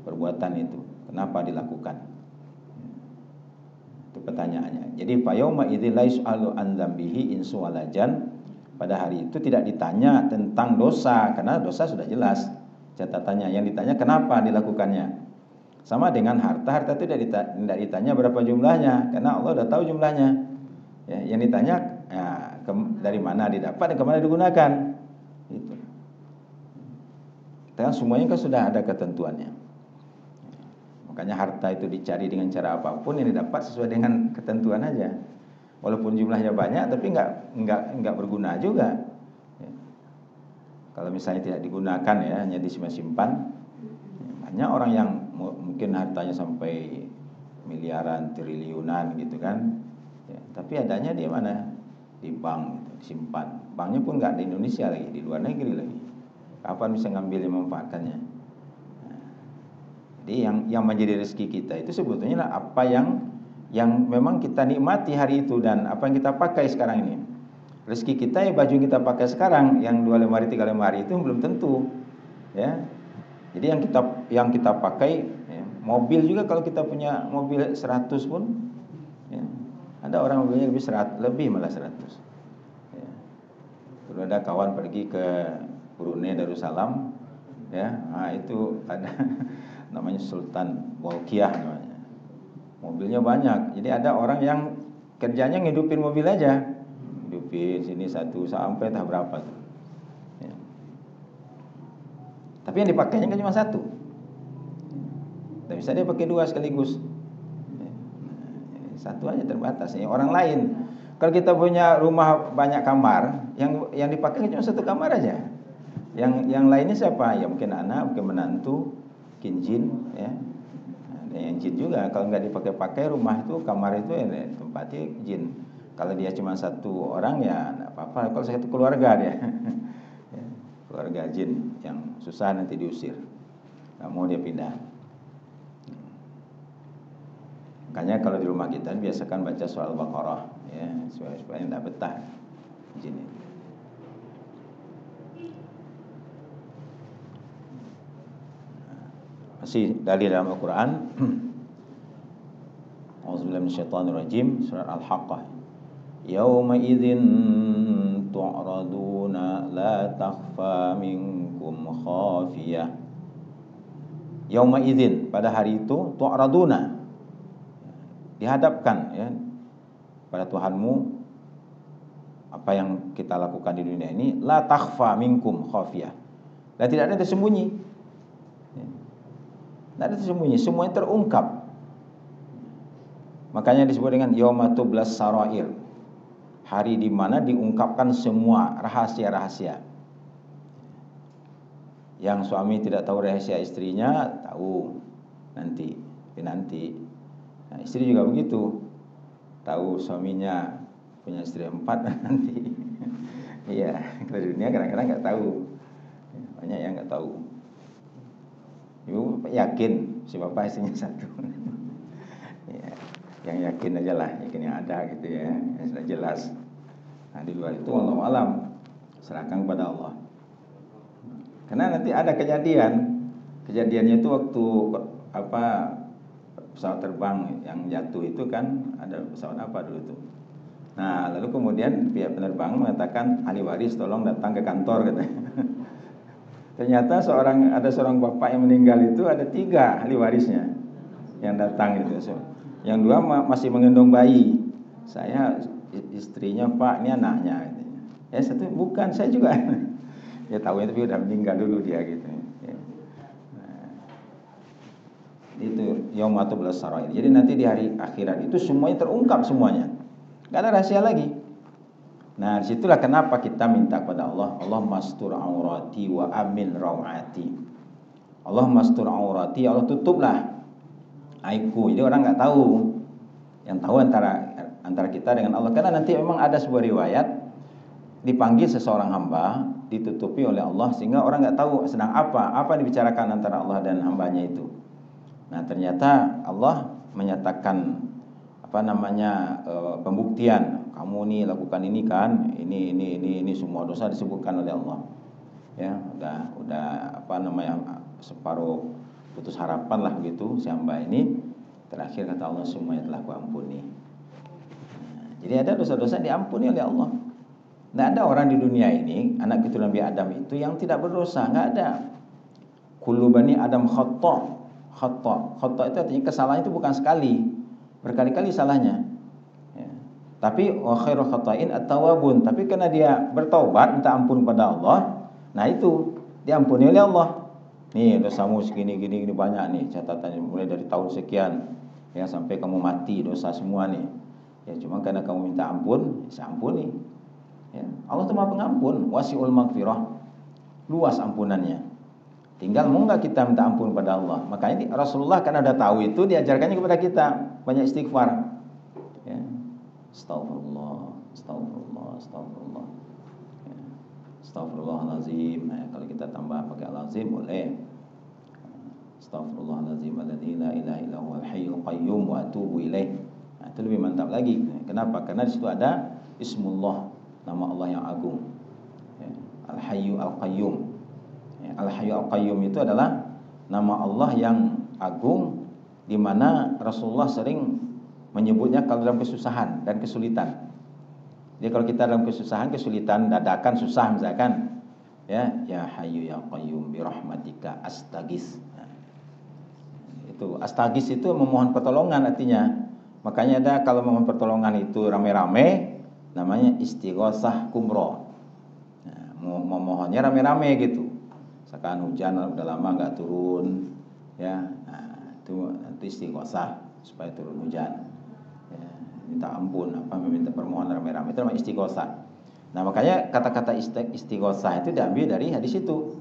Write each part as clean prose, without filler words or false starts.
perbuatan itu, kenapa dilakukan? Itu pertanyaannya. Jadi fa yauma idzil la yus'alu an dzambihi insu wala jan. Pada hari itu tidak ditanya tentang dosa, karena dosa sudah jelas catatannya. Yang ditanya kenapa dilakukannya. Sama dengan harta itu tidak ditanya berapa jumlahnya, karena Allah sudah tahu jumlahnya. Ya, yang ditanya ya, dari mana didapat dan kemana digunakan. Itu. Karena semuanya kan sudah ada ketentuannya. Makanya harta itu dicari dengan cara apapun, yang didapat sesuai dengan ketentuan aja. Walaupun jumlahnya banyak, tapi nggak berguna juga. Ya. Kalau misalnya tidak digunakan ya, hanya disimpan, banyak orang yang mungkin hartanya sampai miliaran, triliunan gitu kan. Ya, tapi adanya di mana? Di bank, gitu, disimpan. Banknya pun nggak di Indonesia lagi, di luar negeri lagi. Kapan bisa ngambil yang memanfaatkannya? Nah, jadi yang menjadi rezeki kita itu sebetulnya apa yang memang kita nikmati hari itu dan apa yang kita pakai sekarang ini. Rezeki kita ya baju yang kita pakai sekarang, yang 2 lemari 3 lemari itu belum tentu. Ya. Jadi yang kita pakai ya, mobil juga, kalau kita punya mobil 100 pun ya, ada orang mobilnya lebih malah 100. Ya. Dulu ada kawan pergi ke Brunei Darussalam ya. Nah, itu ada namanya Sultan Bolkiah namanya. Mobilnya banyak. Jadi ada orang yang kerjanya ngidupin mobil aja. Hidupin sini satu sampai tak berapa tuh. Ya. Tapi yang dipakainya kan cuma satu. Tidak bisa dia pakai dua sekaligus. Ya. Satu aja terbatas. Ya. Orang lain, kalau kita punya rumah banyak kamar, yang dipakai cuma satu kamar aja. Yang lainnya siapa? Ya mungkin anak, mungkin menantu, mungkin jin, ya. Yang jin juga, kalau nggak dipakai-pakai rumah itu, kamar itu ya tempatnya jin. Kalau dia cuma satu orang ya nggak apa-apa. Kalau satu keluarga dia ya, keluarga jin yang susah nanti diusir, nggak mau dia pindah. Makanya kalau di rumah kita biasakan baca surah Al-Baqarah ya, supaya nggak betah jin itu. Masih dalil dalam Al-Quran. A'udzubillahi minasyaitonirrajim. Surat Al-Haqqah. Yauma idzin tu'raduna la takhfa minkum khafiyah. Yauma idzin, pada hari itu, tu'raduna, dihadapkan ya pada Tuhanmu apa yang kita lakukan di dunia ini, la takhfa minkum khafiyah. Dan tidak ada yang tersembunyi. Tidak ada tersembunyi, semuanya terungkap. Makanya disebut dengan yaumatublas sarair, hari di mana diungkapkan semua rahasia-rahasia. Yang suami tidak tahu rahasia istrinya, tahu nanti. Nah, istri juga begitu, tahu suaminya punya istri 4 nanti. Iya, kalau dunia kadang-kadang nggak tahu, banyak yang nggak tahu. Ibu yakin si bapak istrinya 1. Ya, yang yakin aja lah, yakin yang ada gitu ya, yang sudah jelas. Nah, di luar itu wallahu alam, serahkan kepada Allah. Karena nanti ada kejadiannya itu waktu pesawat terbang yang jatuh itu kan, ada pesawat apa dulu itu. Nah, lalu kemudian pihak penerbang mengatakan, ahli waris tolong datang ke kantor katanya. Ternyata ada seorang bapak yang meninggal itu, ada 3 ahli warisnya yang datang itu. Yang 2 masih menggendong bayi. Saya istrinya, Pak, ini anaknya. Ya, 1 bukan, saya juga. Ya tahu tapi udah meninggal dulu dia gitu. Ya. Nah, itu yaumatublas sarair. Jadi nanti di hari akhirat itu semuanya terungkap semuanya. Gak ada rahasia lagi. Nah, disitulah kenapa kita minta kepada Allah, Allah mastur aurati wa amin rawati. Allah mastur aurati, Allah tutuplah aibku. Jadi orang nggak tahu. Yang tahu antara kita dengan Allah. Karena nanti memang ada sebuah riwayat, dipanggil seseorang hamba, ditutupi oleh Allah sehingga orang nggak tahu sedang apa yang dibicarakan antara Allah dan hambanya itu. Nah, ternyata Allah menyatakan pembuktian, kamu nih lakukan ini kan, ini semua dosa disebutkan oleh Allah. Ya, udah separuh putus harapan lah begitu si hamba ini. Terakhir kata Allah, semuanya telah kuampuni. Jadi ada dosa-dosa diampuni oleh Allah. Tidak ada orang di dunia ini, anak keturunan Nabi Adam itu yang tidak berdosa, nggak ada. Kullu bani Adam khata'. Khata' itu artinya kesalahan itu bukan sekali, berkali-kali salahnya. Ya. Tapi wa khairu khata'in at-tawwabun. Tapi karena dia bertaubat, minta ampun kepada Allah, nah itu diampuni oleh Allah. Nih dosamu segini banyak nih, catatannya mulai dari tahun sekian ya sampai kamu mati dosa semua nih. Ya cuma karena kamu minta ampun, saya ampuni. Ya, Allah itu Maha Pengampun, wasi'ul maghfirah, luas ampunannya. Tinggal mau nggak kita minta ampun kepada Allah. Makanya Rasulullah kan ada tahu itu, diajarkannya kepada kita banyak istighfar. Ya. Astagfirullah, astagfirullah, astagfirullah. Ya. Astagfirullahalazim. Nah, kalau kita tambah pakai al-azim boleh. Astagfirullahalazim alladzi la ilaha illa huwal hayyul qayyum wa atubu ilaih. Nah, itu lebih mantap lagi. Kenapa? Karena di situ ada Ismullah, nama Allah yang agung. Ya. Al-Hayyu Al-Qayyum. Ya, Al-Hayyu Al-Qayyum itu adalah nama Allah yang agung, di mana Rasulullah sering menyebutnya kalau dalam kesusahan dan kesulitan. Jadi kalau kita dalam kesusahan, kesulitan, dadakan susah misalkan, ya Hayyu ya Qayyum bi rahmatika astaghits. Nah, itu astaghits itu memohon pertolongan artinya. Makanya ada kalau memohon pertolongan itu rame-rame, namanya istighosah kumroh. Nah, memohonnya rame-rame gitu. Misalkan hujan udah lama nggak turun, ya, nah, itu istighosah supaya turun hujan. Ya, minta ampun, meminta permohonan rame-rame itu namanya istighosah. Nah makanya kata-kata istighosah itu diambil dari hadis itu.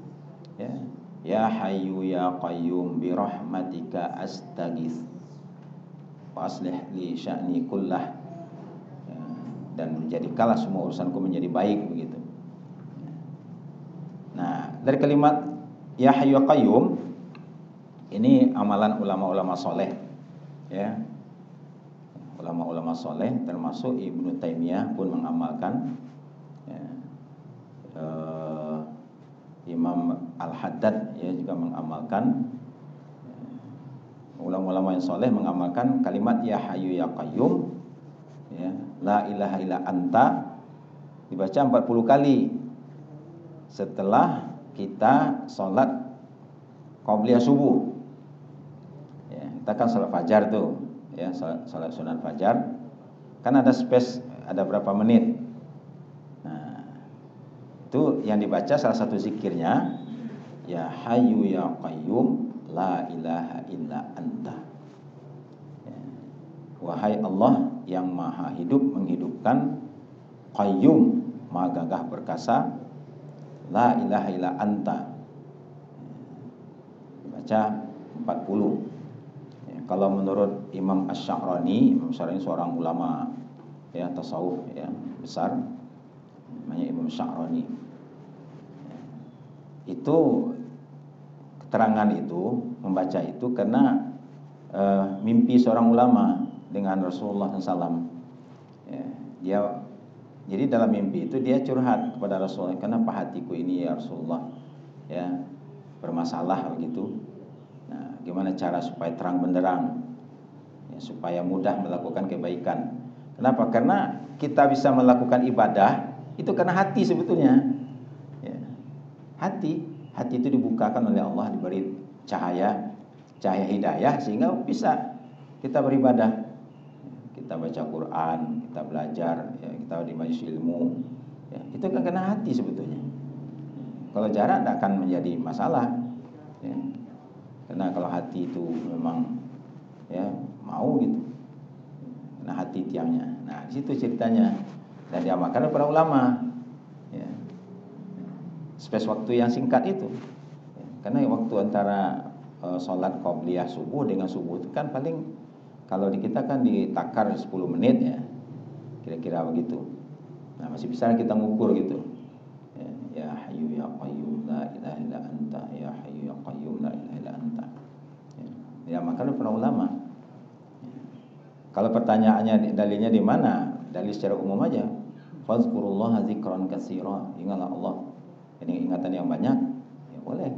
Ya Hayyu ya Qayyum bi rahmatika astaghits Faslih li sya'ni kullah. Ya, dan menjadikanlah semua urusanku menjadi baik begitu. Nah, dari kalimat ya Hayyu ya Qayyum ini amalan ulama-ulama soleh, ya. Ulama-ulama soleh termasuk Ibnu Taimiyah pun mengamalkan, ya. Imam Al-Haddad ya juga mengamalkan. Ulama-ulama yang soleh mengamalkan kalimat ya Hayyu ya Qayyum, ya, la ilaha illa anta dibaca 40 kali setelah kita sholat qobliyah subuh. Ya, kita kan sholat fajar tuh, ya, sholat sunat fajar kan ada space, ada berapa menit. Nah, itu yang dibaca salah satu zikirnya ya Hayyu ya Qayyum la ilaha illa anta. Ya. Wahai Allah yang maha hidup menghidupkan, Qayyum maha gagah perkasa, la ilaha illa anta. Dibaca 40. Ya, kalau menurut Imam Asy-Sya'rani, Imam Asy-Sya'rani seorang ulama ya tasawuf ya besar, namanya Imam Asy-Sya'rani. Ya. Itu keterangan itu, membaca itu karena mimpi seorang ulama dengan Rasulullah SAW. Ya, jadi dalam mimpi itu dia curhat kepada Rasulullah, kenapa hatiku ini ya Rasulullah, ya bermasalah begitu. Nah, gimana cara supaya terang benderang, ya, supaya mudah melakukan kebaikan. Kenapa? Karena kita bisa melakukan ibadah itu karena hati sebetulnya. Ya. Hati itu dibukakan oleh Allah, diberi cahaya hidayah sehingga bisa kita beribadah. Kita baca Quran, kita belajar, ya, kita di majelis ilmu, ya, itu kan karena hati sebetulnya. Kalau jarak tidak akan menjadi masalah, ya. Karena kalau hati itu memang ya mau gitu, karena hati tiangnya. Nah di situ ceritanya dan diamalkan oleh para ulama. Ya. Space waktu yang singkat itu, ya, karena waktu antara sholat qobliyah subuh dengan subuh itu kan paling, kalau di kita kan ditakar 10 menit ya, kira-kira begitu. Nah masih bisa kita ngukur gitu. Ya Hayyu ya Qayyum la ilaha illa anta, ya Hayyu ya Qayyum la ilaha illa anta. Ya makanya para ulama. Ya. Kalau pertanyaannya dalilnya di mana? Dalil secara umum aja. Fazkurullaha dzikran katsira. Ingatlah Allah. Ini ingatan yang banyak. Ya boleh.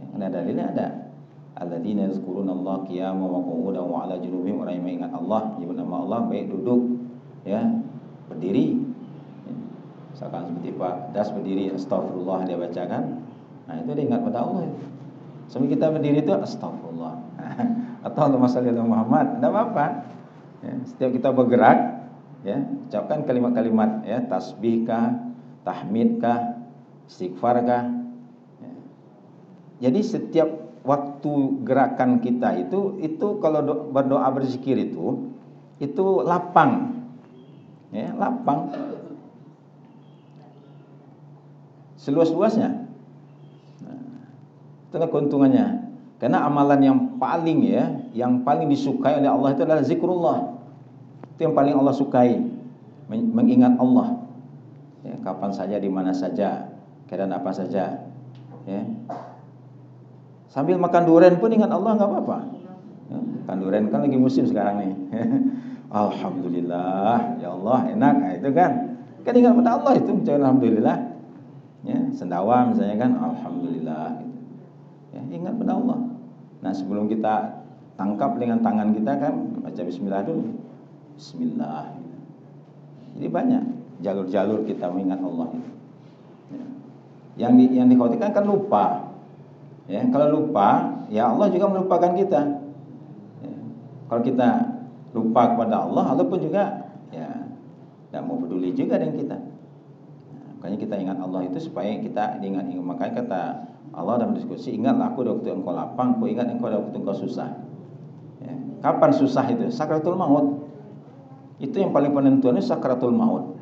Ya, karena dalilnya ada. alladzina yazkurunallaha qiyaman wa qu'udan wa 'ala junubihim, orang yang mengingat Allah, menyebut nama Allah baik duduk ya, berdiri. Misalkan seperti Pak Das berdiri, astagfirullah dia bacakan. Nah, itu dia ingat pada Allah itu. Sambil kita berdiri itu astagfirullah. Atau Allahumma shalli ala Muhammad, tidak apa-apa. Ya, setiap kita bergerak ya, ucapkan kalimat-kalimat ya, tasbihkah, tahmidkah, istighfarkah. Ya. Jadi setiap waktu gerakan kita itu kalau berdoa berzikir itu lapang. Ya, lapang. Seluas-luasnya. Nah, itulah keuntungannya. Karena amalan yang paling disukai oleh Allah itu adalah zikrullah. Itu yang paling Allah sukai, mengingat Allah. Ya, kapan saja, di mana saja, keadaan apa saja. Ya. Sambil makan durian pun ingat Allah, nggak apa-apa. Ya, makan durian kan lagi musim sekarang nih. Alhamdulillah, ya Allah enak, nah, itu kan ingat pada Allah itu, alhamdulillah. Ya, sendawa misalnya kan, alhamdulillah. Gitu. Ya, ingat pada Allah. Nah, sebelum kita tangkap dengan tangan kita kan baca bismillah dulu. Bismillah. Jadi banyak jalur-jalur kita mengingat Allah itu. Ya. Yang dikhawatirkan kan lupa. Ya, kalau lupa, ya Allah juga melupakan kita. Ya. Kalau kita lupa kepada Allah pun juga ya tidak mau peduli juga dengan kita. Nah, makanya kita ingat Allah itu supaya kita ingat. Makanya kata Allah dalam diskusi, ingatlah aku waktu engkau lapang, aku ingat engkau waktu engkau susah. Ya. Kapan susah itu? Sakratul maut. Itu yang paling penentuannya, sakratul maut.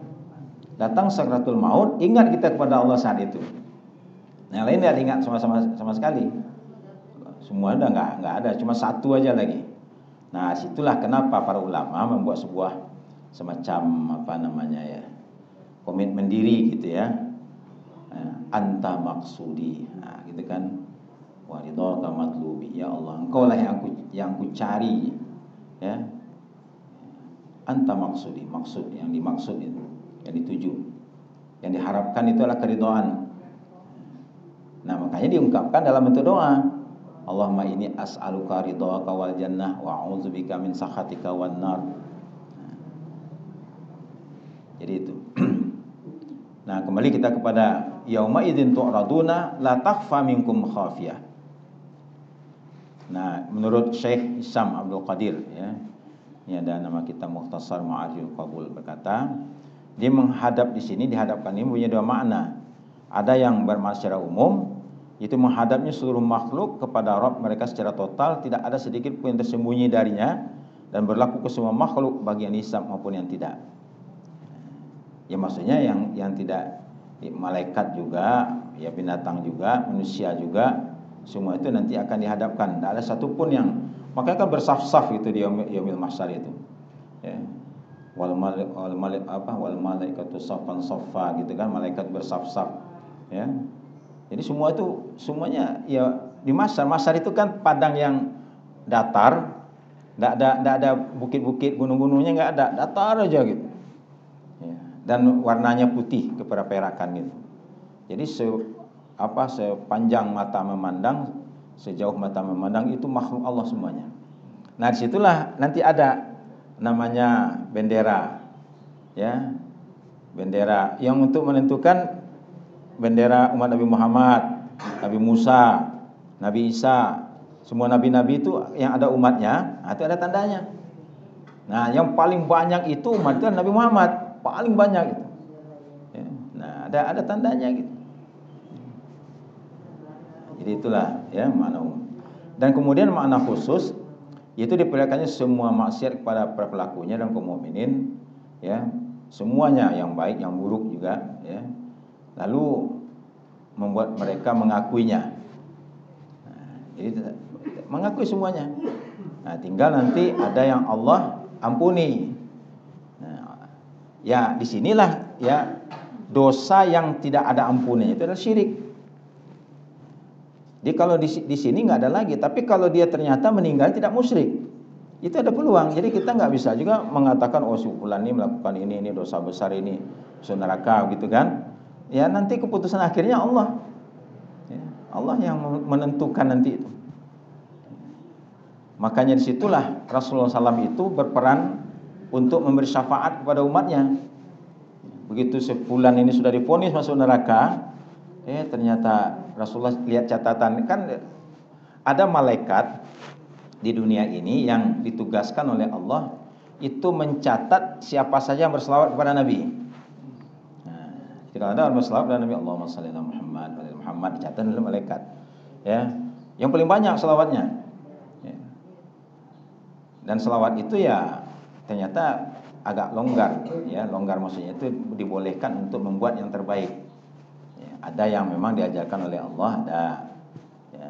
Datang sakratul maut, ingat kita kepada Allah saat itu. Yang lain tidak ingat sama sekali. Semua udah nggak ada, cuma satu aja lagi. Nah, situlah kenapa para ulama membuat sebuah semacam komitmen diri gitu ya. Anta maksudi, nah, gitu kan, waridhaka matlubi, ya Allah engkau lah yang aku cari ya. Anta maksudi, maksud yang dimaksud itu, yang dituju, yang diharapkan itu adalah keridhaan. Nah, makanya diungkapkan dalam bentuk doa, Allahumma inni as'aluka ridhaka wal jannah wa a'udzubika min sakhatika wan nar. Jadi itu. Nah, kembali kita kepada yauma idzin tu'raduna la takhfa minkum khafiyah. Nah, menurut Syekh Hisam Abdul Qadir ya, ini ada nama kita Mukhtasar Ma'ariful Qabul, berkata, dia menghadap di sini, dihadapkan ini punya dua makna. Ada yang bermakna secara umum, itu menghadapnya seluruh makhluk kepada Rabb mereka secara total, tidak ada sedikit pun yang tersembunyi darinya, dan berlaku ke semua makhluk bagi yang hisab maupun yang tidak. Ya maksudnya yang tidak, malaikat juga, ya binatang juga, manusia juga, semua itu nanti akan dihadapkan. Tidak ada satupun yang, makanya kan bersaf-saf itu di yaumil mahsyar itu. Ya. Wal malaikatu saffan saffa gitu kan, malaikat bersaf-saf. Ya. Jadi semuanya ya di mahsyar itu kan padang yang datar, tidak ada bukit-bukit, gunung-gunungnya nggak ada, datar aja gitu. Ya. Dan warnanya putih keperaperakan gitu. Jadi sepanjang mata memandang, sejauh mata memandang itu makhluk Allah semuanya. Nah, disitulah nanti ada namanya bendera, ya, bendera yang untuk menentukan bendera umat Nabi Muhammad, Nabi Musa, Nabi Isa, semua nabi-nabi itu yang ada umatnya, itu ada tandanya. Nah, yang paling banyak itu umat itu Nabi Muhammad. Paling banyak itu. Ya. Nah, ada tandanya gitu. Jadi itulah ya makna umum. Dan kemudian makna khusus yaitu diperlihatkannya semua maksiat kepada para pelakunya dan kaum mukminin, ya, semuanya yang baik yang buruk juga, ya. Lalu membuat mereka mengakuinya. Nah, jadi mengakui semuanya. Nah, tinggal nanti ada yang Allah ampuni. Ya, disinilah ya dosa yang tidak ada ampunnya itu adalah syirik. Jadi kalau di sini nggak ada lagi, tapi kalau dia ternyata meninggal tidak musyrik, itu ada peluang. Jadi kita nggak bisa juga mengatakan si fulan ini melakukan ini dosa besar ini, dosa neraka gitu kan? Ya nanti keputusan akhirnya Allah, ya, Allah yang menentukan nanti itu. Makanya disitulah Rasulullah SAW itu berperan untuk memberi syafaat kepada umatnya. Begitu sebulan ini sudah divonis masuk neraka, ternyata Rasulullah lihat catatan, kan ada malaikat di dunia ini yang ditugaskan oleh Allah itu mencatat siapa saja yang berselawat kepada Nabi. Jika ada orang berselawat kepada Nabi, Allahumma shalli ala Muhammad wa ala Muhammad, dicatat oleh malaikat. Ya, yang paling banyak selawatnya. Ya. Dan selawat itu ya ternyata agak longgar, ya, longgar maksudnya itu dibolehkan untuk membuat yang terbaik. Ya, ada yang memang diajarkan oleh Allah, ada ya,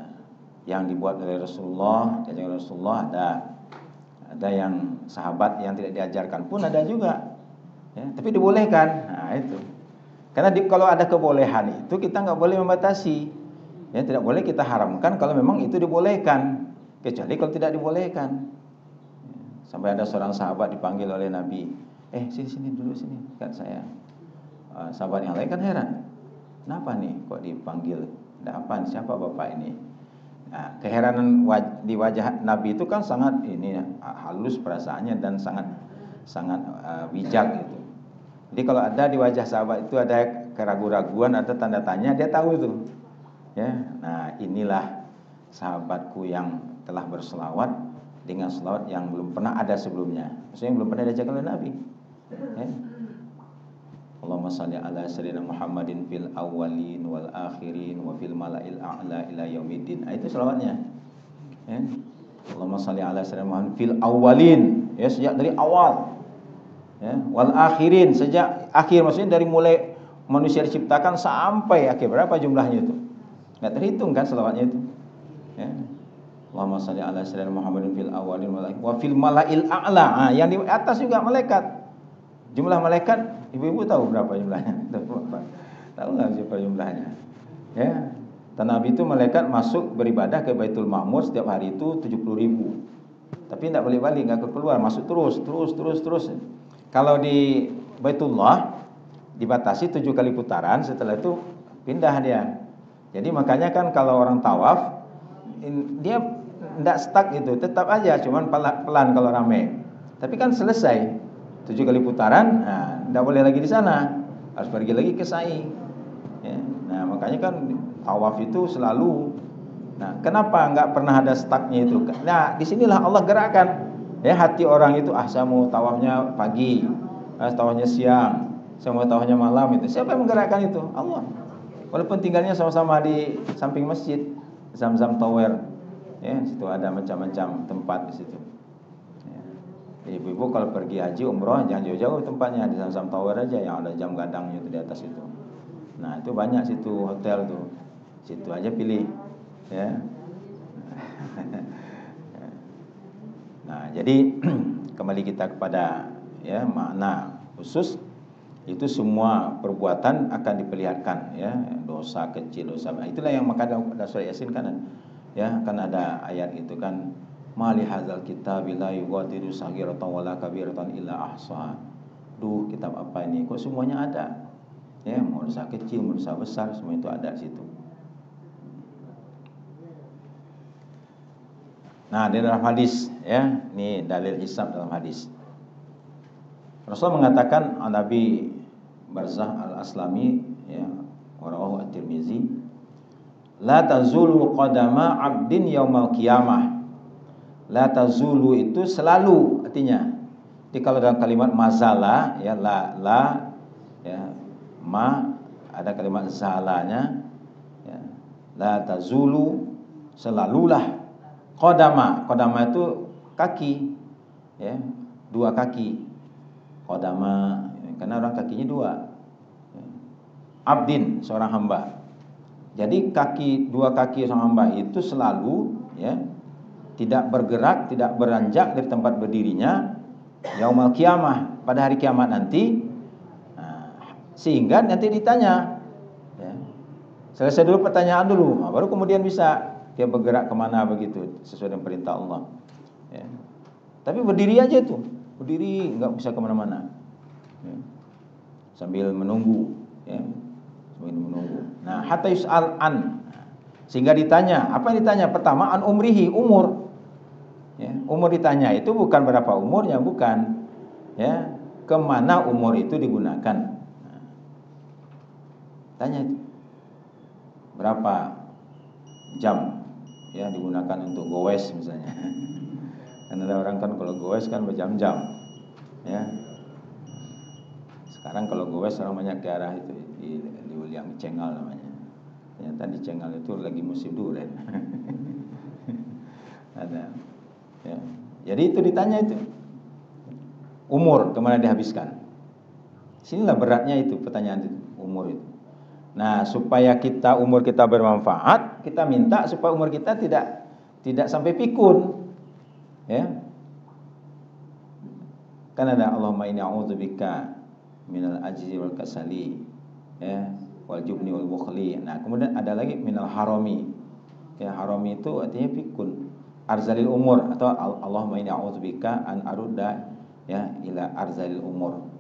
yang dibuat oleh Rasulullah, diajarkan oleh Rasulullah, ada yang sahabat yang tidak diajarkan pun ada juga. Ya, tapi dibolehkan. Nah, itu. Karena kalau ada kebolehan itu kita nggak boleh membatasi, ya, tidak boleh kita haramkan kalau memang itu dibolehkan, kecuali kalau tidak dibolehkan. Sampai ada seorang sahabat dipanggil oleh Nabi, sini dulu sini, kan saya. Sahabat yang lain kan heran, kenapa nih kok dipanggil? Ada apa? Siapa bapak ini? Nah, keheranan di wajah Nabi itu kan sangat halus perasaannya dan sangat bijak gitu. Jadi kalau ada di wajah sahabat itu ada keraguan-raguan, ada tanda tanya, dia tahu itu. Ya, nah inilah sahabatku yang telah berselawat dengan selawat yang belum pernah ada sebelumnya. Maksudnya yang belum pernah diajarkan oleh Nabi. Ya. Allahumma shalli ala sayyidina Muhammadin fil awwalin wal akhirin wa fil mala'il a'la ila yaumiddin. Itu selawatnya. Ya. Allahumma shalli ala sayyidina Muhammadin fil awwalin, ya, sejak dari awal. Ya, wal akhirin, sejak akhir, maksudnya dari mulai manusia diciptakan sampai akhir, berapa jumlahnya itu? Enggak terhitung kan selawatnya itu. Ya. Allahumma shalli ala sayyidina Muhammadin fil awwalin wa fil mala'il a'la. Yang di atas juga malaikat. Jumlah malaikat, ibu-ibu tahu berapa jumlahnya? Tahu enggak berapa jumlahnya? Ya. Dan Nabi itu malaikat masuk beribadah ke Baitul Ma'mur setiap hari itu 70.000. Tapi tidak boleh balik, enggak keluar, masuk terus. Kalau di Baitullah dibatasi 7 kali putaran, setelah itu pindah dia. Jadi makanya kan kalau orang tawaf dia tidak stuck itu, tetap aja, cuman pelan kalau rame. Tapi kan selesai 7 kali putaran, nah tidak boleh lagi di sana, harus pergi lagi ke sa'i. Ya, nah makanya kan tawaf itu selalu. Nah kenapa nggak pernah ada stucknya itu? Nah disinilah Allah gerakkan. Ya, hati orang itu, saya mau tawafnya pagi, tawafnya siang, saya mau tawafnya malam itu. Siapa yang menggerakkan itu? Allah. Walaupun tinggalnya sama-sama di samping masjid Zamzam Tower, ya, situ ada macam-macam tempat di situ. Ya. Ibu-ibu kalau pergi haji umroh jangan jauh-jauh tempatnya, di Zamzam Tower aja yang ada jam gadangnya itu di atas itu. Nah itu banyak situ hotel tuh, situ aja pilih, ya. Nah, jadi kembali kita kepada, ya, makna khusus itu semua perbuatan akan diperlihatkan, ya, dosa kecil, dosa. Itulah yang maka dalam surah Yasin kan, ya, kan ada ayat itu kan, mali hadzal kitabi la yughadiru saghiratan wala kabiratan illa ahsaha. Duh, kitab apa ini? Kok semuanya ada? Ya, mau dosa kecil, mau dosa besar, semua itu ada di situ. Nah, di dalam hadis, ya, ini dalil hisab dalam hadis. Rasul mengatakan, Nabi Barzah al-Aslami, ya, rawahu at-Tirmizi, la tazulu qadama 'abdin yaumal qiyamah. La tazulu itu selalu artinya. Jadi kalau dalam kalimat mazala, ya, la, ya, ma, ada kalimat zalanya, ya, la tazulu, selalulah. Qadama itu kaki, ya, 2 kaki. Qadama, karena orang kakinya 2. Abdin, seorang hamba. Jadi 2 kaki seorang hamba itu selalu, ya, tidak bergerak, tidak beranjak dari tempat berdirinya yaumal qiyamah, pada hari kiamat nanti. Nah, sehingga nanti ditanya, ya, selesai dulu pertanyaan dulu, baru kemudian bisa dia bergerak kemana begitu sesuai dengan perintah Allah. Ya. Tapi berdiri aja tuh, berdiri nggak bisa kemana-mana, ya, sambil menunggu, ya, sambil menunggu. Nah, hatta yus'al an, sehingga ditanya. Apa yang ditanya? Pertama, an umrihi, umur. Ya, umur ditanya itu bukan berapa umurnya, bukan. Ya, kemana umur itu digunakan? Tanya itu. Berapa jam ya digunakan untuk goes misalnya. Kan ada orang kan kalau goes kan berjam-jam. Ya. Sekarang kalau goes orang banyak ke arah itu di William Cengal namanya. Ternyata di Cengal itu lagi musim durian. Ada. Ya. Jadi itu ditanya itu. Umur kemana dihabiskan? Sinilah beratnya itu pertanyaan itu, umur itu. Nah, supaya umur kita bermanfaat, kita minta supaya umur kita tidak sampai pikun. Ya. Kan ada Allahumma inni a'udzubika minal ajzi wal kasali, ya, wal jubni wal bukhli. Nah, kemudian ada lagi minal harami. Ya, harami itu artinya pikun. Arzalil umur, atau Allahumma inni a'udzubika an arudda ya ila arzalil umur.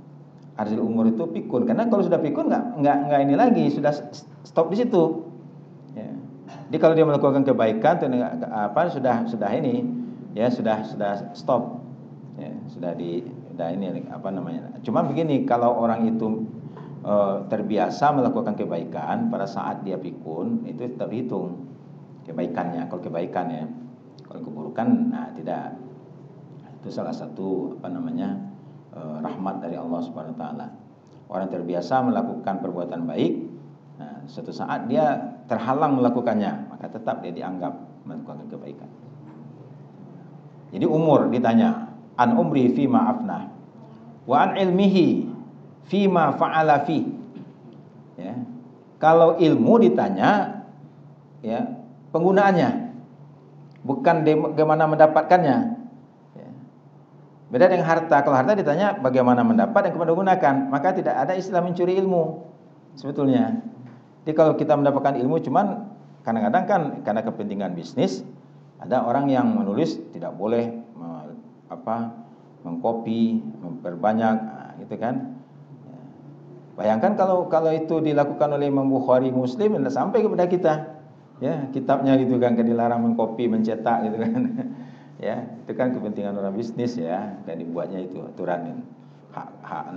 Arzil umur itu pikun, karena kalau sudah pikun nggak ini lagi, sudah stop di situ. Ya. Jadi kalau dia melakukan kebaikan, sudah ini, ya sudah stop, ya, sudah ini apa namanya. Cuma begini, kalau orang itu terbiasa melakukan kebaikan, pada saat dia pikun itu tetap dihitung kebaikannya. Kalau kebaikan ya, kalau keburukan, nah tidak. Itu salah satu rahmat dari Allah Subhanahu wa taala. Orang terbiasa melakukan perbuatan baik, nah, suatu saat dia terhalang melakukannya, maka tetap dia dianggap melakukan kebaikan. Jadi umur ditanya, an umri fima afnah wa an ilmihi fima fa'ala fi. Ya. Kalau ilmu ditanya, ya, penggunaannya, bukan bagaimana mendapatkannya. Beda dengan harta. Kalau harta ditanya bagaimana mendapat dan kemana gunakan, maka tidak ada istilah mencuri ilmu sebetulnya. Jadi kalau kita mendapatkan ilmu, cuman kadang-kadang kan karena kepentingan bisnis, ada orang yang menulis tidak boleh mengcopy, memperbanyak, gitu kan. Bayangkan kalau itu dilakukan oleh Imam Bukhari, Muslim, tidak sampai kepada kita. Ya, kitabnya gitu kan, dilarang mengcopy, mencetak gitu kan. Ya, itu kan kepentingan orang bisnis ya, dan dibuatnya itu aturan hak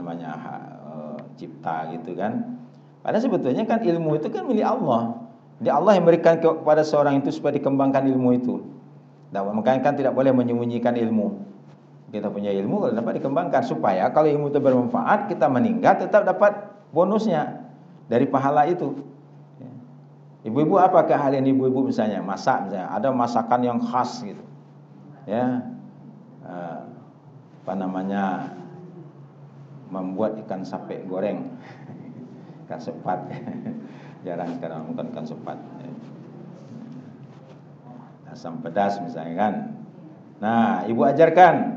cipta gitu kan. Padahal sebetulnya kan ilmu itu kan milik Allah. Jadi Allah yang berikan kepada seorang itu supaya dikembangkan ilmu itu. Dan makanya kan tidak boleh menyembunyikan ilmu. Kita punya ilmu kalau dapat dikembangkan, supaya kalau ilmu itu bermanfaat, kita meninggal tetap dapat bonusnya dari pahala itu. Ibu-ibu, apa keahlian ibu-ibu misalnya? Masak misalnya, ada masakan yang khas gitu. Ya, membuat ikan sape goreng, ikan sepat. Jarang sekarang makan ikan sepat. Asam pedas misalnya kan. Nah, ibu ajarkan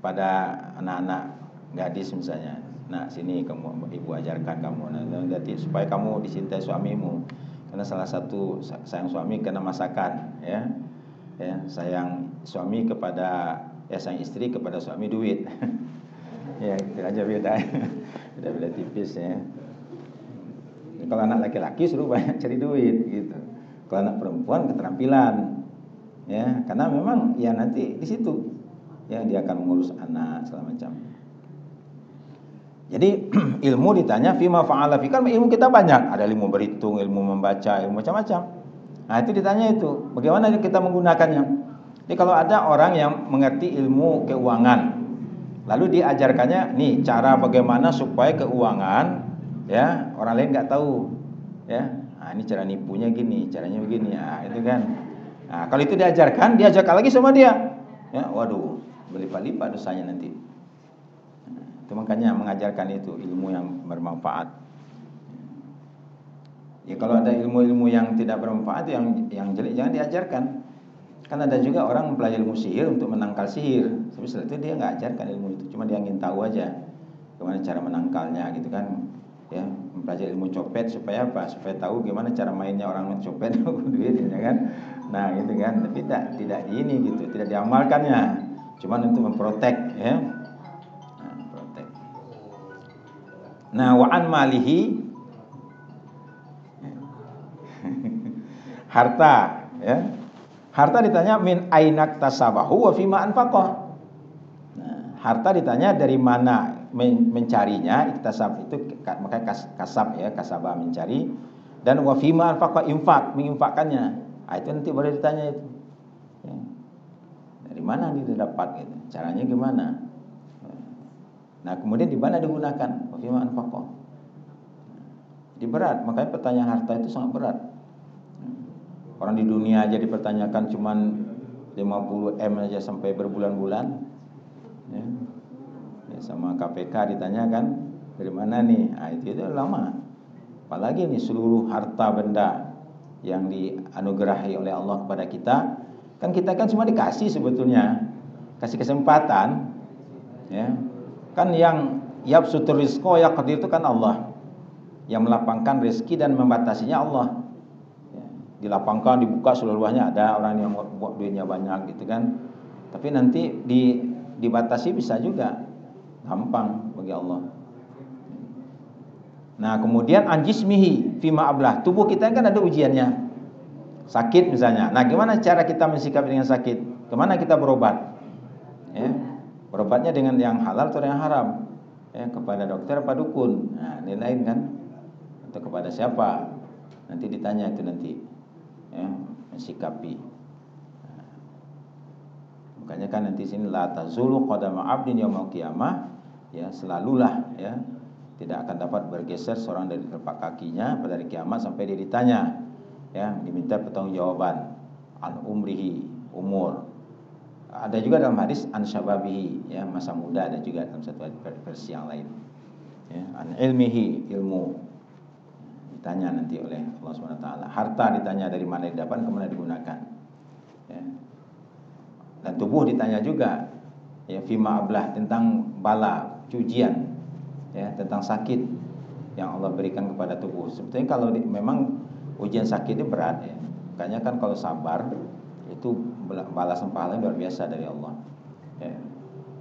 pada anak-anak gadis misalnya. Nah, sini ibu ajarkan kamu, nanti supaya kamu dicintai suamimu. Karena salah satu sayang suami karena masakan, ya. Ya, sayang suami kepada sayang istri kepada suami duit. Ya, itu aja beda. Beda tipis ya. Kalau anak laki-laki suruh banyak cari duit gitu. Kalau anak perempuan keterampilan. Ya, karena memang ya nanti di situ ya dia akan mengurus anak segala macam. Jadi ilmu ditanya fima fa'ala fi, kan ilmu kita banyak, ada ilmu berhitung, ilmu membaca, ilmu macam-macam. Nah, itu ditanya itu, bagaimana kita menggunakannya. Jadi kalau ada orang yang mengerti ilmu keuangan, lalu diajarkannya, nih cara bagaimana supaya keuangan, ya orang lain nggak tahu, ya. Nah, ini cara nipunya gini, caranya begini, nah, itu kan. Nah, kalau itu diajarkan lagi sama dia, ya, waduh, berlipat-lipat dosanya nanti. Nah, itu makanya mengajarkan itu ilmu yang bermanfaat. Ya, kalau ada ilmu-ilmu yang tidak bermanfaat, yang jelek jangan diajarkan. Kan ada juga orang mempelajari ilmu sihir untuk menangkal sihir, tapi setelah itu dia nggak ajarkan ilmu itu, cuma dia ingin tahu aja gimana cara menangkalnya gitu kan. Ya, mempelajari ilmu copet supaya apa? Supaya tahu gimana cara mainnya orang mencopet duit, ya kan. Nah, gitu kan. Tapi tidak ini gitu, tidak diamalkannya, cuma untuk memprotek, ya. Nah, protek. Nah, wa'an malihi, harta, ya. Harta ditanya min ainak tasabahu wa fima anfaqah. Nah, harta ditanya dari mana mencarinya, iktasab itu makanya kasab ya, kasabah mencari, dan wa fima anfaqah infak, menginfakkannya. Nah, itu nanti baru ditanya itu. Ya. Dari mana dia dapat gitu. Caranya gimana? Nah, kemudian di mana digunakan? Wa fima anfaqah. Jadi berat, makanya pertanyaan harta itu sangat berat. Orang di dunia aja dipertanyakan cuman 50 M aja sampai berbulan-bulan. Ya. Ya, sama KPK ditanyakan dari mana nih? Nah, itu lama. Apalagi nih seluruh harta benda yang dianugerahi oleh Allah kepada kita, kan kita kan cuma dikasih sebetulnya, kasih kesempatan, ya. Kan yang yabsutur rizqa yaqdir itu kan Allah. Yang melapangkan rezeki dan membatasinya Allah. Dilapangkan, dibuka seluruhnya, ada orang yang buat duitnya banyak gitu kan. Tapi nanti dibatasi bisa juga, gampang bagi Allah. Nah, kemudian anjismihi fima ablah, tubuh kita kan ada ujiannya. Sakit misalnya. Nah, gimana cara kita mensikapi dengan sakit? Kemana kita berobat? Ya, berobatnya dengan yang halal atau yang haram? Ya, kepada dokter apa dukun? Nah, ini lain kan? Atau kepada siapa? Nanti ditanya itu nanti. Ya, mensikapi. Nah, makanya kan nanti sini la tazulu qadama 'abdin yaumil qiyamah, ya, selalulah ya tidak akan dapat bergeser seorang dari telapak kakinya pada hari kiamat sampai dia ditanya, ya, diminta pertanggungjawaban an umrihi, umur. Ada juga dalam hadis an syababihi, ya, masa muda, ada juga dalam satu versi yang lain. Ya, an ilmihi, ilmu. Ditanya nanti oleh Allah SWT. Harta ditanya dari mana didapat, kemana digunakan, ya. Dan tubuh ditanya juga, ya, fima ablah, tentang bala, ujian, ya, tentang sakit yang Allah berikan kepada tubuh. Sebetulnya kalau memang ujian sakit itu berat, ya. Makanya kan kalau sabar itu balasan pahalanya luar biasa dari Allah, ya.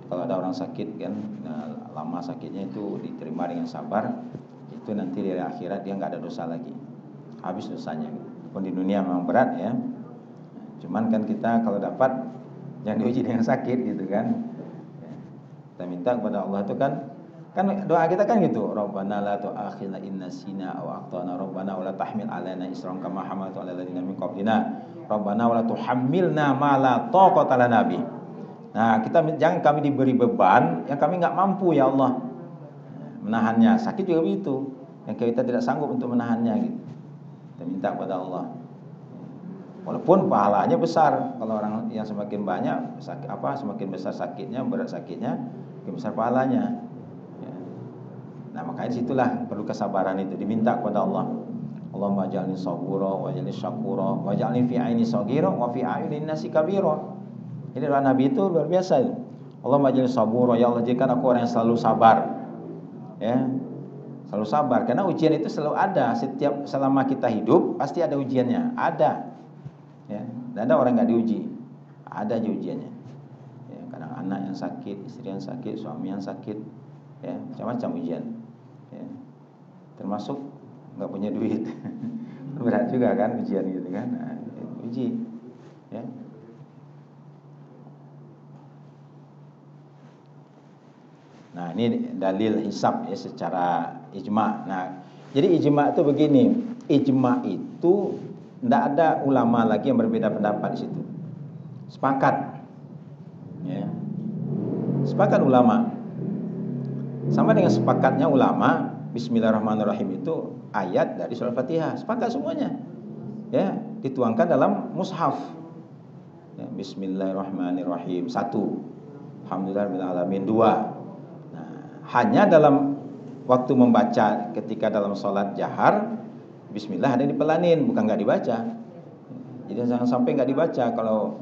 Kalau ada orang sakit kan, nah, lama sakitnya itu diterima dengan sabar, itu nanti dari akhirat dia nggak ada dosa lagi, habis dosanya. Pun di dunia memang berat, ya. Cuman kan kita kalau dapat jangan diuji dengan sakit gitu kan. Kita minta kepada Allah itu kan doa kita kan gitu, Rabbana la tu'akhidna in nasina aw akhtana, Rabbana wa la tahmil 'alaina isran kama hamaltu 'alal ladzina min qablina, Rabbana wa la tuhammilna ma la taqata lana bih. Nah, jangan kami diberi beban yang kami nggak mampu, ya Allah, menahannya. Sakit juga begitu, yang kita tidak sanggup untuk menahannya gitu. Kita minta kepada Allah. Walaupun pahalanya besar, kalau orang yang semakin banyak semakin besar sakitnya, berat sakitnya, semakin besar pahalanya. Ya. Nah, makanya disitulah perlu kesabaran itu, diminta kepada Allah. Allahumma ij'alni sabura wa ij'alni syakura wa ij'alni fi aini saghira wa fi a'yunin nasi kabira. Ini doa Nabi itu luar biasa itu. Allahumma ij'alni sabura, ya Allah jadikan aku orang yang selalu sabar. Ya. Selalu sabar, karena ujian itu selalu ada. Selama kita hidup pasti ada ujiannya, ada. Ya, dan ada orang nggak diuji, ada aja ujiannya. Ya, kadang anak yang sakit, istri yang sakit, suami yang sakit, ya, macam-macam ujian. Ya, termasuk nggak punya duit, berat juga kan ujian gitu kan. Nah, uji, ya. Nah, ini dalil hisab ya secara ijma. Nah, jadi ijma itu begini, ijma itu tidak ada ulama lagi yang berbeda pendapat di situ. Sepakat, ya. Sepakat ulama. Sama dengan sepakatnya ulama, Bismillahirrahmanirrahim itu ayat dari surah Fatihah. Sepakat semuanya, ya, dituangkan dalam mushaf. Ya, Bismillahirrahmanirrahim 1, Alhamdulillahirabbil alamin 2. Nah, hanya dalam waktu membaca ketika dalam sholat jahar, Bismillah ada dipelanin, bukan nggak dibaca. Jadi jangan sampai nggak dibaca. Kalau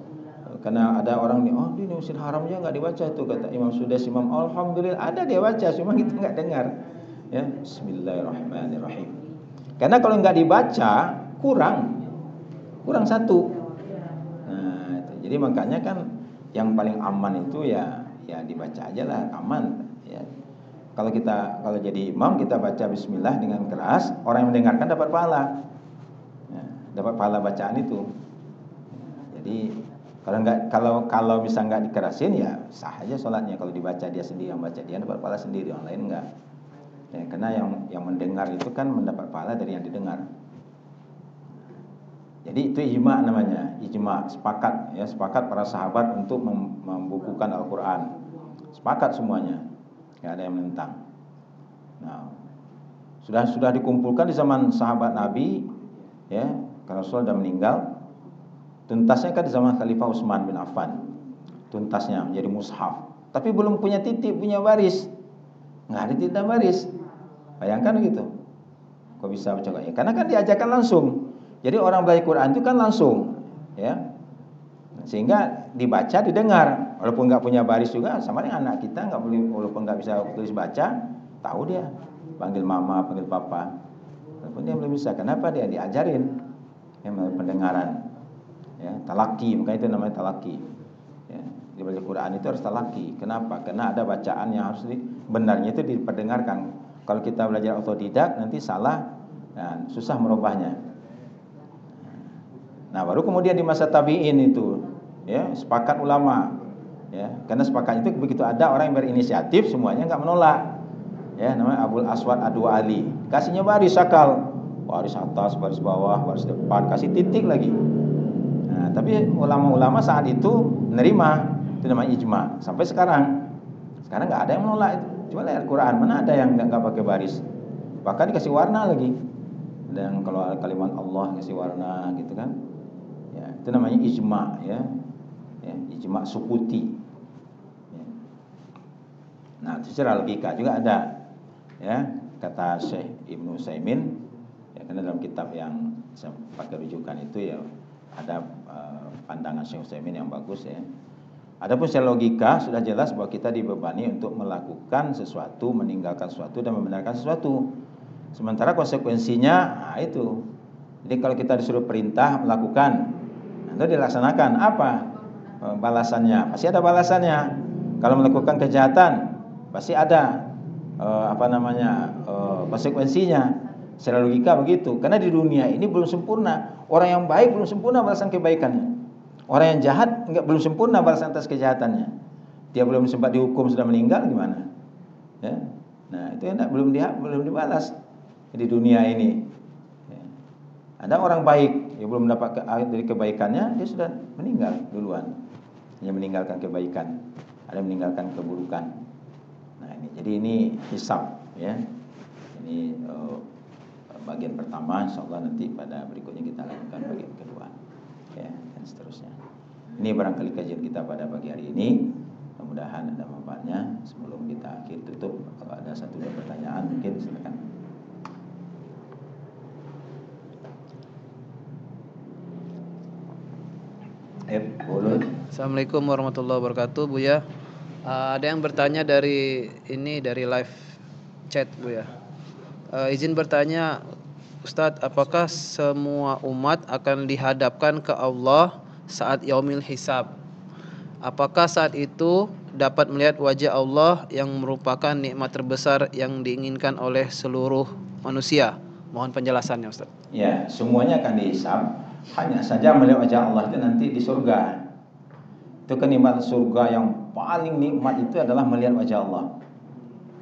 karena ada orang nih, oh di Masjid Haram aja nggak dibaca tuh, kata Imam Sudais, Imam Alhamdulillah ada dia baca, cuma kita nggak dengar. Ya, Bismillahirrahmanirrahim. Karena kalau nggak dibaca kurang satu. Nah, itu. Jadi makanya kan yang paling aman itu ya dibaca aja lah, aman. Ya. Kalau jadi imam, kita baca Bismillah dengan keras, orang yang mendengarkan dapat pahala, ya, dapat pahala bacaan itu. Jadi Jadi kalau bisa nggak dikerasin ya sah aja sholatnya. Kalau dibaca dia sendiri, yang baca dia dapat pahala sendiri, yang lain enggak. Ya, karena yang mendengar itu kan mendapat pahala dari yang didengar. Jadi itu ijma namanya, ijma, sepakat ya, sepakat para sahabat untuk membukukan Al-Qur'an. Sepakat semuanya. Enggak ada yang menentang. Nah, sudah dikumpulkan di zaman sahabat Nabi ya, karena Rasul sudah meninggal. Tuntasnya kan di zaman Khalifah Utsman bin Affan. Tuntasnya menjadi mushaf. Tapi belum punya titik, punya baris. Enggak ada titik dan baris. Bayangkan gitu. Kok bisa baca ya? Karena kan diajarkan langsung. Jadi orang belajar Quran itu kan langsung, ya. Sehingga dibaca, didengar. Walaupun enggak punya baris juga, sama dengan anak kita enggak boleh, walaupun enggak bisa tulis baca, tahu dia. Panggil mama, panggil papa. Walaupun dia belum bisa, kenapa dia diajarin? Ya, pendengaran. Ya, talaki, makanya itu namanya talaki. Ya, di baca Quran itu harus talaki. Kenapa? Karena ada bacaan yang harus benarnya itu diperdengarkan. Kalau kita belajar otodidak nanti salah dan susah merubahnya. Nah, baru kemudian di masa tabi'in itu, ya, sepakat ulama. Ya, karena sepakat itu begitu ada orang yang berinisiatif semuanya enggak menolak. Ya, namanya Abul Aswad Ad-Du'ali. Kasihnya baris sakal. Baris atas, baris bawah, baris depan, kasih titik lagi. Nah, tapi ulama-ulama saat itu menerima, itu namanya ijma sampai sekarang. Sekarang nggak ada yang menolak itu. Coba lihat Al-Quran, mana ada yang nggak pakai baris? Bahkan dikasih warna lagi. Dan kalau kalimat Allah kasih warna gitu kan, ya, itu namanya ijma ya, ya ijma sukuti. Ya. Nah, secara logika juga ada, ya kata Syekh Ibnu Utsaimin, ya karena dalam kitab yang saya pakai rujukan itu ya. Ada pandangan Syekh Utsaimin yang bagus ya. Adapun secara logika sudah jelas bahwa kita dibebani untuk melakukan sesuatu, meninggalkan sesuatu dan membenarkan sesuatu. Sementara konsekuensinya, nah itu. Jadi kalau kita disuruh perintah melakukan, itu dilaksanakan. Apa balasannya? Pasti ada balasannya. Kalau melakukan kejahatan, pasti ada konsekuensinya. Secara logika begitu. Karena di dunia ini belum sempurna. Orang yang baik belum sempurna balasan kebaikannya. Orang yang jahat belum sempurna balasan atas kejahatannya. Dia belum sempat dihukum sudah meninggal gimana? Ya. Nah, itu belum dibalas di dunia ini. Ya. Ada orang baik, yang belum dapat dari kebaikannya, dia sudah meninggal duluan. Dia meninggalkan kebaikan, ada meninggalkan keburukan. Nah, jadi ini hisab ya. Ini bagian pertama, insyaallah nanti pada berikutnya kita lakukan bagian kedua ya, dan seterusnya. Ini barangkali kajian kita pada pagi hari ini, mudah-mudahan ada manfaatnya. Sebelum kita akhir tutup, kalau ada satu dua pertanyaan mungkin silakan. Assalamualaikum warahmatullahi wabarakatuh, Buya. Ada yang bertanya dari live chat, Buya. Izin bertanya, Ustadz, apakah semua umat akan dihadapkan ke Allah saat yaumil hisab? Apakah saat itu dapat melihat wajah Allah yang merupakan nikmat terbesar yang diinginkan oleh seluruh manusia? Mohon penjelasannya, Ustadz. Ya, semuanya akan dihisab. Hanya saja melihat wajah Allah itu nanti di surga. Itu kenikmatan surga yang paling nikmat itu adalah melihat wajah Allah.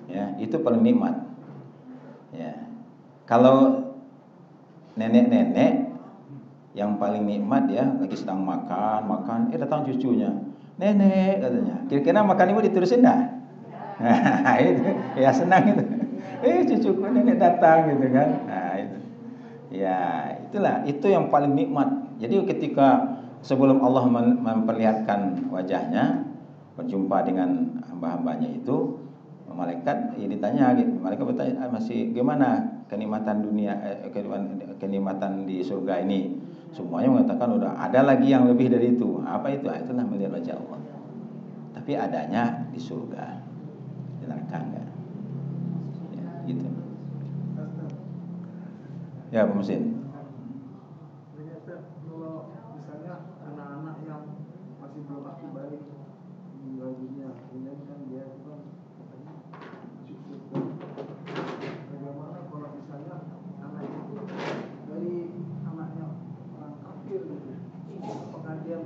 Ya, itu paling nikmat. Ya. Kalau nenek-nenek yang paling nikmat ya, lagi sedang makan, datang cucunya. Nenek katanya. Kira-kira makan ibu diterusin enggak? Nah, itu ya senang itu. Cucuku nenek datang gitu kan. Nah, itu. Ya, itulah itu yang paling nikmat. Jadi ketika sebelum Allah memperlihatkan wajahnya, berjumpa dengan hamba-hambanya itu, malaikat ditanya gitu. Malaikat bertanya, masih gimana kenikmatan dunia, kenikmatan di surga ini? Semuanya mengatakan udah ada lagi yang lebih dari itu. Apa itu? Itulah melihat wajah Allah. Tapi adanya di surga, di neraka enggak. Ya, gitu. Ya, Pak Mesin. Kalau misalnya anak-anak yang masih belum aktif balik meninggal dunia, kemudian kan dia itu kan cukup. Bagaimana kalau misalnya anak itu dari anaknya orang kafir gitu? Apakah dia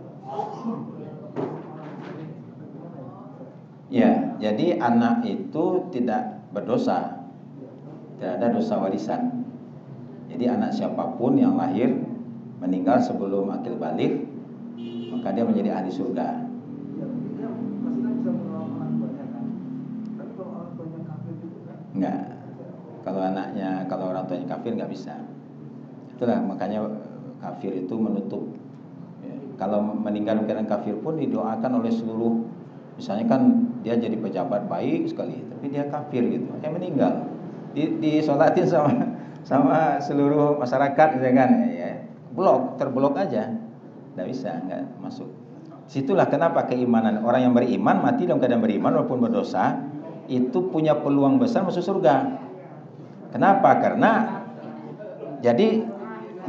Ya, jadi anak itu tidak berdosa, tidak ada dosa warisan. Jadi anak siapapun yang lahir meninggal sebelum akil balik, maka dia menjadi ahli surga. Ya, dia pasti kan bisa menolong orang tuanya kan. Tapi kalau orang tuanya kafir gitu kan? Enggak. Kalau orang tuanya kafir nggak bisa. Itulah makanya kafir itu menutup. Ya, kalau meninggal keadaan kafir pun didoakan oleh seluruh, misalnya kan dia jadi pejabat baik sekali, tapi dia kafir gitu, meninggal, disolatin sama seluruh masyarakat, gitu kan? Ya, terblok aja, nggak bisa, nggak masuk. Situlah kenapa keimanan orang yang beriman mati dalam keadaan beriman walaupun berdosa itu punya peluang besar masuk surga. Kenapa? Karena jadi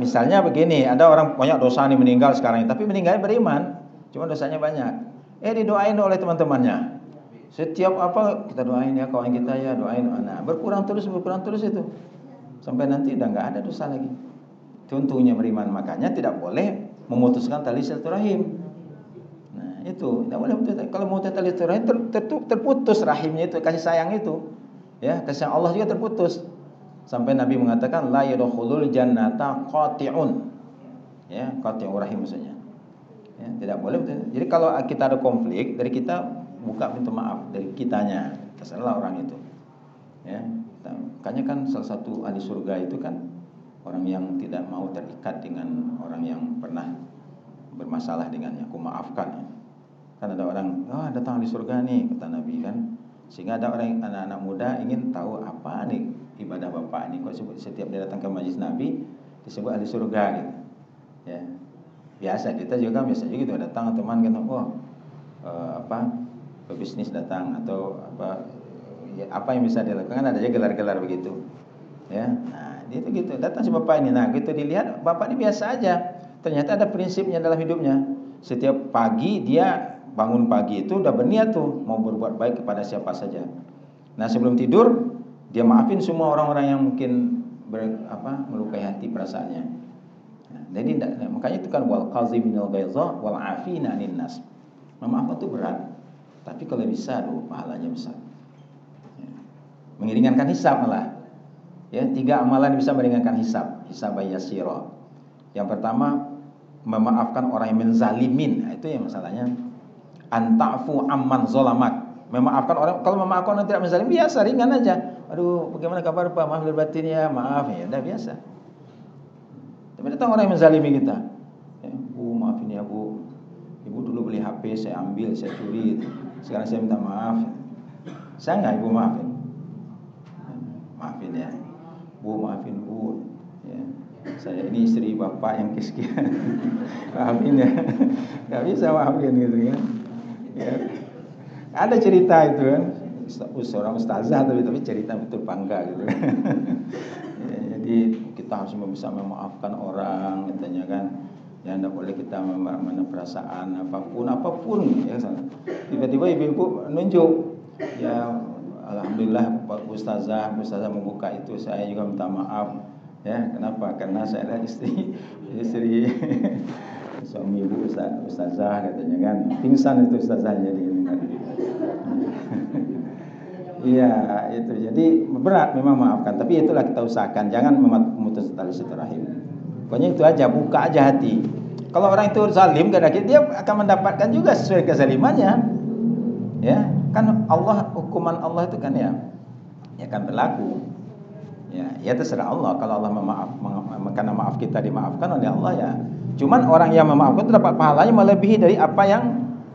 misalnya begini, ada orang banyak dosa nih meninggal sekarang, tapi meninggalnya beriman, cuma dosanya banyak. Didoain oleh teman-temannya. Setiap apa kita doain ya kawan kita ya, doain. Nah, berkurang terus itu. Sampai nanti udah nggak ada dosa lagi. Itu untungnya beriman, makanya tidak boleh memutuskan tali silaturahim. Nah, itu tidak boleh putus. Kalau mau tali silaturahim terputus rahimnya itu, kasih sayang itu. Ya, kasih sayang Allah juga terputus. Sampai Nabi mengatakan la yadkhulul jannata qati'un. Ya, qati'ur rahim maksudnya. Ya, tidak boleh. Jadi kalau kita ada konflik, dari kita buka pintu maaf dari kitanya, terserah orang itu. Ya, makanya kan salah satu ahli surga itu kan orang yang tidak mau terikat dengan orang yang pernah bermasalah dengannya. Aku maafkan. Kan ada orang, datang ahli surga nih, kata Nabi kan. Sehingga ada orang anak-anak muda ingin tahu apa nih ibadah bapak ini, kok setiap dia datang ke majelis Nabi disebut ahli surga gitu. Ya. Biasa kita juga biasa juga gitu, datang teman kan, pebisnis datang atau apa yang bisa dilakukan, ada aja gelar-gelar begitu. Ya. Nah, dia itu gitu, datang si bapak ini. Nah, gitu dilihat bapak ini biasa aja. Ternyata ada prinsipnya dalam hidupnya. Setiap pagi dia bangun pagi itu udah berniat tuh mau berbuat baik kepada siapa saja. Nah, sebelum tidur dia maafin semua orang-orang yang mungkin melukai hati perasaannya. Nah, jadi makanya itu kan wal qaziminal ghaidha wal afina 'anil nas. Memaafkan itu berat, tapi kalau bisa pahalanya besar. Ya. Meringankan hisab malah. Ya, 3 amalan bisa meringankan hisab yasira. Yang pertama, memaafkan orang yang menzalimin. Nah, itu yang masalahnya. Anta'fu amman zalamak. Memaafkan orang, kalau memaafkan orang tidak menzalim biasa, ringan aja. Aduh, bagaimana kabar Pak? Maaf lahir batin ya, maaf ya, udah biasa. Tapi datang orang yang menzalimi kita. Ya, Bu, maafin ya Bu. Ibu dulu beli HP, saya ambil, saya curi. Sekarang saya minta maaf. Saya enggak Ibu maafin. Maafin ya. Bu, maafin Bu. Ya. Saya ini istri Bapak yang kesekian. Maafin ya. Enggak bisa maafin gitu kan. Ya. Ada cerita itu kan, seorang ustazah tapi cerita betul bangga gitu. Ya, jadi kita harus bisa memaafkan orang, katanya kan. Ya, tidak boleh kita mana perasaan apapun ya. Tiba-tiba ibu-ibu nunjuk, ya alhamdulillah Pak ustazah membuka itu, saya juga minta maaf. Ya, kenapa? Karena saya adalah istri suami ibu ustazah katanya kan, pingsan itu ustazahnya di ini kan. Iya itu, jadi berat memang maafkan, tapi itulah kita usahakan jangan memutus tali silaturahim. Pokoknya itu aja, buka aja hati. Kalau orang itu zalim kadang-kadang dia akan mendapatkan juga sesuai kezalimannya. Ya, kan Allah, hukuman Allah itu kan ya akan berlaku. Ya terserah Allah. Kalau Allah karena maaf kita dimaafkan oleh Allah ya. Cuman orang yang memaafkan itu dapat pahalanya melebihi dari apa yang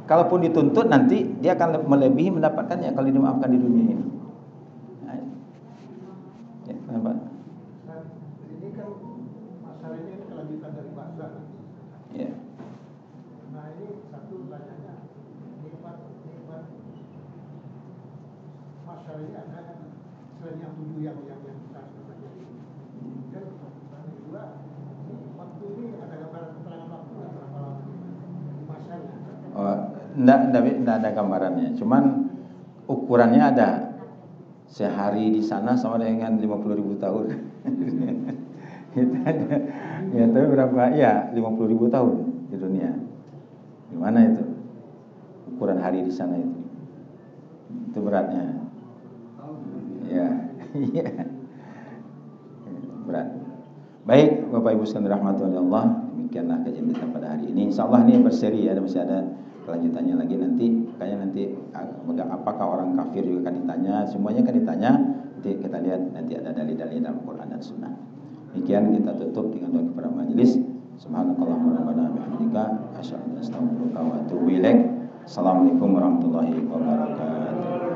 kalaupun dituntut nanti dia akan melebihi mendapatkannya kalau dimaafkan di dunia ini. Nah, ya, kenapa? Nah, ini kan masalah ini kelanjutan dari bahasa. Ya. Nah, ini satu tanyanya nikmat masalah ini ada selain yang 7 yang kita sebutkan tadi. Dan yang kedua, waktu ini ada gambaran keterangan waktu berapa lama masanya? Enggak ada gambarannya. Cuman ukurannya ada. Sehari di sana sama dengan 50.000 tahun. Ya, tapi berapa? Ya, 50.000 tahun di dunia. Gimana itu? Ukuran hari di sana itu. beratnya. Ya, iya. Berat. Baik, Bapak Ibu sekalian dirahmati oleh Allah, demikianlah kajian kita pada hari ini. Insyaallah ini berseri ya, masih ada kelanjutannya lagi nanti. Kayaknya nanti apakah orang kafir juga akan ditanya, semuanya akan ditanya. Nanti kita lihat nanti ada dalil-dalil dalam Quran dan Sunnah. Demikian kita tutup dengan doa kepada majelis. Subhanakallahumma rabbana bihamdika asyhadu an la ilaha illa anta astaghfiruka wa atubu ilaik. Assalamualaikum warahmatullahi wabarakatuh.